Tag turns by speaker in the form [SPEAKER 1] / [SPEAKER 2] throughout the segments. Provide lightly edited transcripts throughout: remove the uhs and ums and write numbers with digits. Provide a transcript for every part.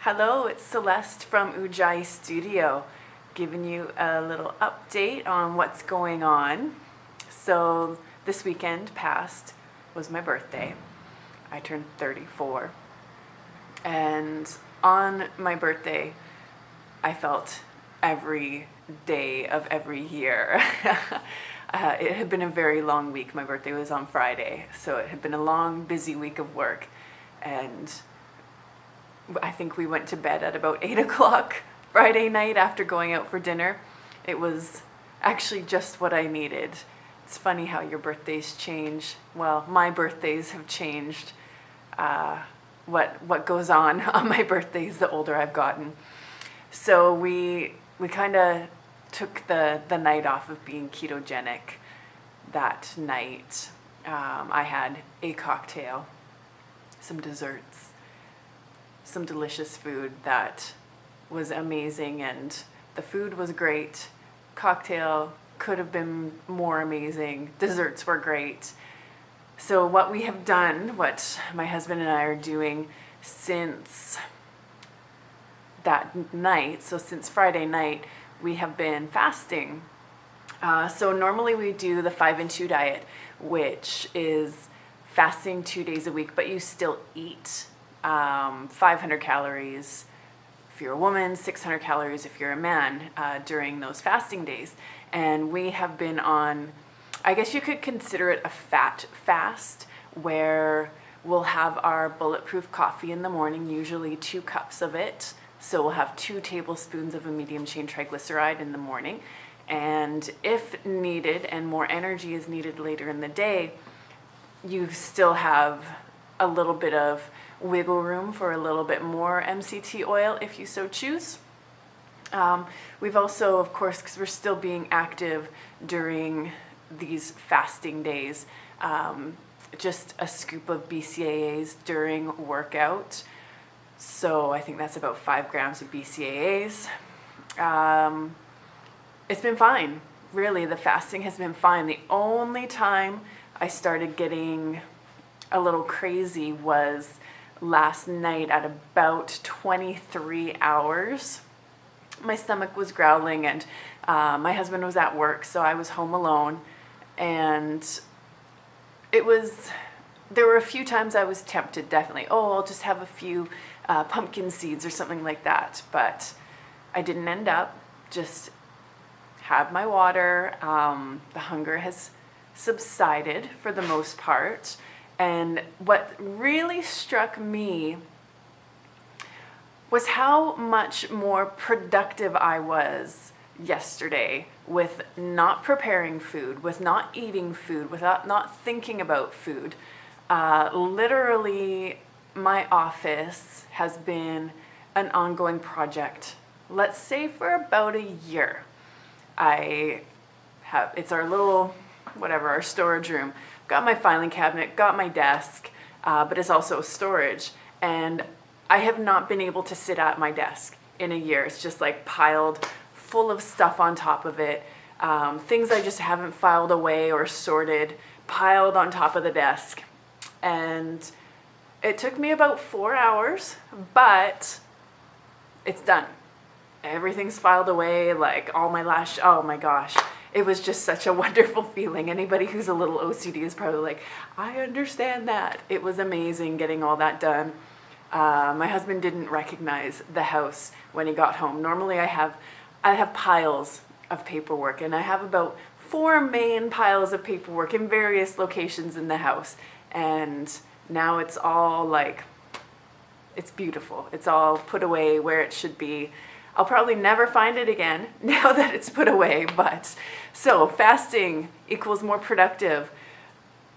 [SPEAKER 1] Hello, it's Celeste from Ujjayi Studio, giving you a little update on what's going on. So this weekend past was my birthday. I turned 34. And on my birthday, I felt every day of every year. It had been a very long week. My birthday was on Friday, so it had been a long, busy week of work. And I think we went to bed at about 8 o'clock Friday night after going out for dinner. It was actually just what I needed. It's funny how your birthdays change. Well, my birthdays have changed. What goes on my birthdays the older I've gotten. So we kind of took the night off of being ketogenic that night. I had a cocktail, some desserts, some delicious food that was amazing, and the food was great. Cocktail could have been more amazing. Desserts were great. So what we have done, what my husband and I are doing since that night, so since Friday night, we have been fasting. So normally we do the 5 and 2 diet, which is fasting 2 days a week, but you still eat 500 calories if you're a woman, 600 calories if you're a man during those fasting days. And we have been on, I guess you could consider it a fat fast, where we'll have our bulletproof coffee in the morning, usually 2 cups of it. So we'll have 2 tablespoons of a medium chain triglyceride in the morning. And if needed and more energy is needed later in the day, you still have a little bit of wiggle room for a little bit more MCT oil if you so choose. We've also, of course, because we're still being active during these fasting days, just a scoop of BCAAs during workout. So I think that's about 5 grams of BCAAs. It's been fine. Really, the fasting has been fine. The only time I started getting a little crazy was last night at about 23 hours. My stomach was growling, and my husband was at work, so I was home alone. And there were a few times I was tempted, definitely. Oh, I'll just have a few pumpkin seeds or something like that. But I didn't end up. Just had my water. The hunger has subsided for the most part. And what really struck me was how much more productive I was yesterday with not preparing food, with not eating food, without not thinking about food. Literally, my office has been an ongoing project, let's say for about a year. It's our little, our storage room. Got my filing cabinet, got my desk, but it's also storage. And I have not been able to sit at my desk in a year. It's just like piled full of stuff on top of it. Things I just haven't filed away or sorted, piled on top of the desk. And it took me about 4 hours, but it's done. Everything's filed away, like all my oh my gosh. It was just such a wonderful feeling. Anybody who's a little OCD is probably like, I understand that. It was amazing getting all that done. My husband didn't recognize the house when he got home. Normally I have piles of paperwork, and I have about 4 main piles of paperwork in various locations in the house. And now it's all like, it's beautiful. It's all put away where it should be. I'll probably never find it again now that it's put away, but so fasting equals more productive.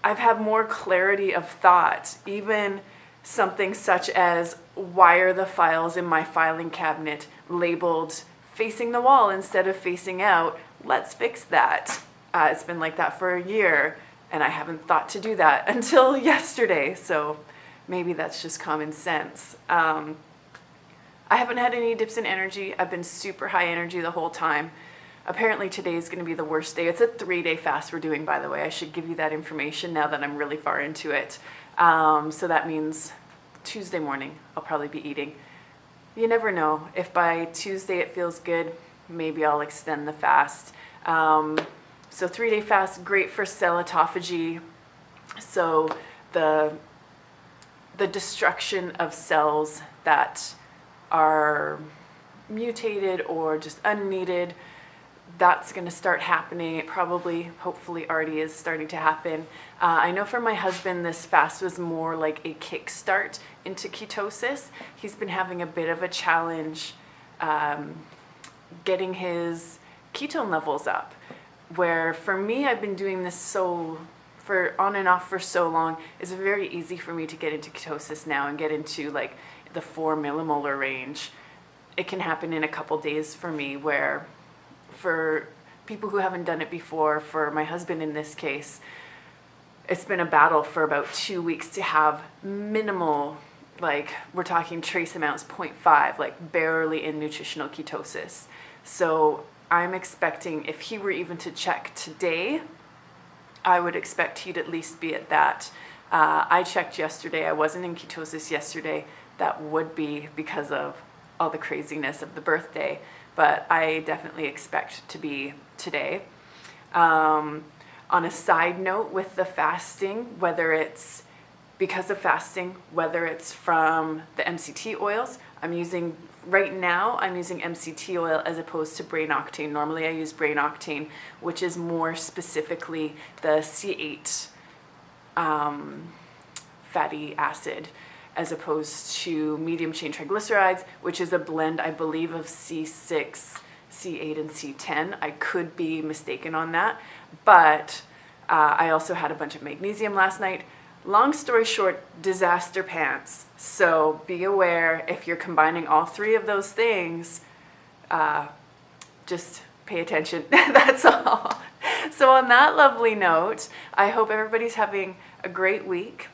[SPEAKER 1] I've had more clarity of thought, even something such as why are the files in my filing cabinet labeled facing the wall instead of facing out? Let's fix that. It's been like that for a year, and I haven't thought to do that until yesterday, so maybe that's just common sense. I haven't had any dips in energy. I've been super high energy the whole time. Apparently today is going to be the worst day. It's a 3-day fast we're doing, by the way. I should give you that information now that I'm really far into it. So that means Tuesday morning I'll probably be eating. you never know. If by Tuesday it feels good, maybe I'll extend the fast. So 3-day fast, great for cell autophagy. So the destruction of cells that are mutated or just unneeded, that's going to start happening. It probably, hopefully already is starting to happen. I know for my husband, this fast was more like a kickstart into ketosis. He's been having a bit of a challenge getting his ketone levels up, where for me, I've been doing this for on and off for so long. It's very easy for me to get into ketosis now and get into like the 4 millimolar range. It can happen in a couple days for me, where for people who haven't done it before, for my husband in this case, it's been a battle for about 2 weeks to have minimal, like we're talking trace amounts, 0.5, like barely in nutritional ketosis. So I'm expecting if he were even to check today, I would expect he'd at least be at that. I checked yesterday. I wasn't in ketosis yesterday. That would be because of all the craziness of the birthday, but I definitely expect to be today. On a side note with the fasting, whether it's because of fasting, whether it's from the MCT oils, right now I'm using MCT oil as opposed to brain octane. Normally I use brain octane, which is more specifically the C8 fatty acid, as opposed to medium chain triglycerides, which is a blend, I believe, of C6, C8, and C10. I could be mistaken on that, but I also had a bunch of magnesium last night. Long story short, disaster pants. So be aware if you're combining all 3 of those things, just pay attention. That's all. So on that lovely note, I hope everybody's having a great week.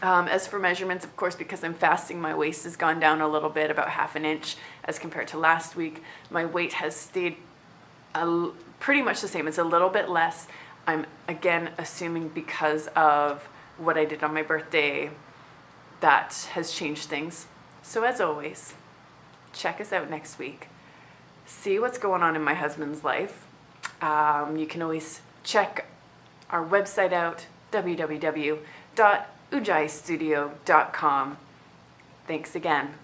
[SPEAKER 1] As for measurements, of course, because I'm fasting, my waist has gone down a little bit, about 1/2 inch as compared to last week. My weight has stayed pretty much the same. It's a little bit less. I'm, again, assuming because of what I did on my birthday, that has changed things. So as always, check us out next week. See what's going on in my husband's life. You can always check our website out, www.ujaistudio.com. Thanks again.